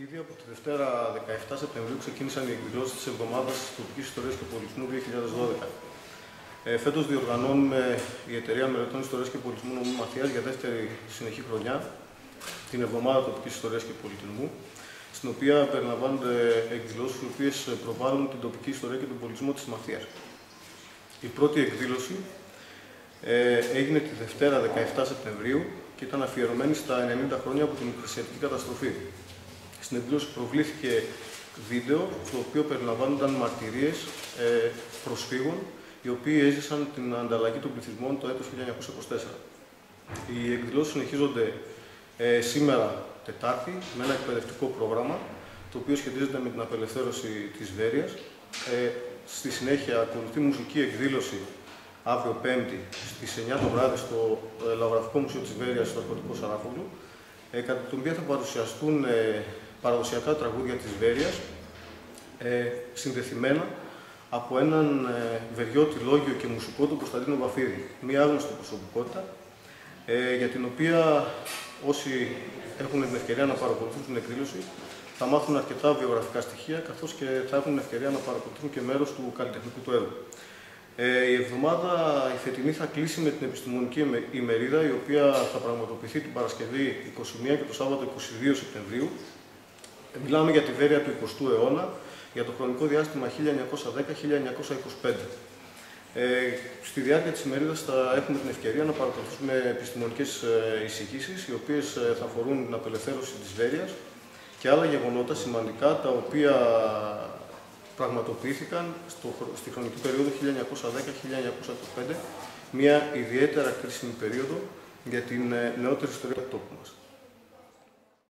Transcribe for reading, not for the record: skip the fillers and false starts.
Ήδη από τη Δευτέρα 17 Σεπτεμβρίου ξεκίνησαν οι εκδηλώσεις της Εβδομάδας Τοπικής Ιστορίας και Πολιτισμού 2012. Φέτος διοργανώνουμε η Εταιρεία Μελετών Ιστορίας και Πολιτισμού Νομού Μαθιάς για δεύτερη συνεχή χρονιά την Εβδομάδα Τοπικής Ιστορίας και Πολιτισμού, στην οποία περιλαμβάνονται εκδηλώσεις οι οποίες προβάλλουν την τοπική ιστορία και τον πολιτισμό της Μαθίας. Η πρώτη εκδήλωση έγινε τη Δευτέρα 17 Σεπτεμβρίου και ήταν αφιερωμένη στα 90 χρόνια από την Μικρασιατική καταστροφή. Στην εκδήλωση προβλήθηκε βίντεο, το οποίο περιλαμβάνονταν μαρτυρίες προσφύγων, οι οποίοι έζησαν την ανταλλαγή των πληθυσμών το έτος 1924. Οι εκδηλώσεις συνεχίζονται σήμερα Τετάρτη με ένα εκπαιδευτικό πρόγραμμα, το οποίο σχετίζεται με την απελευθέρωση της Βέρειας. Στη συνέχεια ακολουθεί μουσική εκδήλωση αύριο Πέμπτη στις 9 το βράδυ στο Λαογραφικό Μουσείο της Βέρειας στο Αρχαιολογικό Σαράφογλου, κατά την οποία θα παρουσιαστούν παραδοσιακά τραγούδια της Βέρειας, συνδεθημένα από έναν βεριώτη λόγιο και μουσικό, τον Κωνσταντίνο Βαφίδη. Μία άγνωστη προσωπικότητα, για την οποία όσοι έχουν την ευκαιρία να παρακολουθούν την εκδήλωση θα μάθουν αρκετά βιογραφικά στοιχεία, καθώς και θα έχουν την ευκαιρία να παρακολουθούν και μέρος του καλλιτεχνικού του έργου. Η εβδομάδα η φετινή θα κλείσει με την επιστημονική ημερίδα, η οποία θα πραγματοποιηθεί την Παρασκευή 21 και το Σάββατο 22 Σεπτεμβρίου. Μιλάμε για τη Βέρεια του 20ου αιώνα, για το χρονικό διάστημα 1910-1925. Στη διάρκεια της ημερίδας θα έχουμε την ευκαιρία να παρακολουθήσουμε επιστημονικές εισηγήσεις, οι οποίες θα αφορούν την απελευθέρωση της Βέρειας και άλλα γεγονότα σημαντικά, τα οποία πραγματοποιήθηκαν στη χρονική περίοδο 1910-1925, μια ιδιαίτερα κρίσιμη περίοδο για την νεότερη ιστορία του τόπου μας.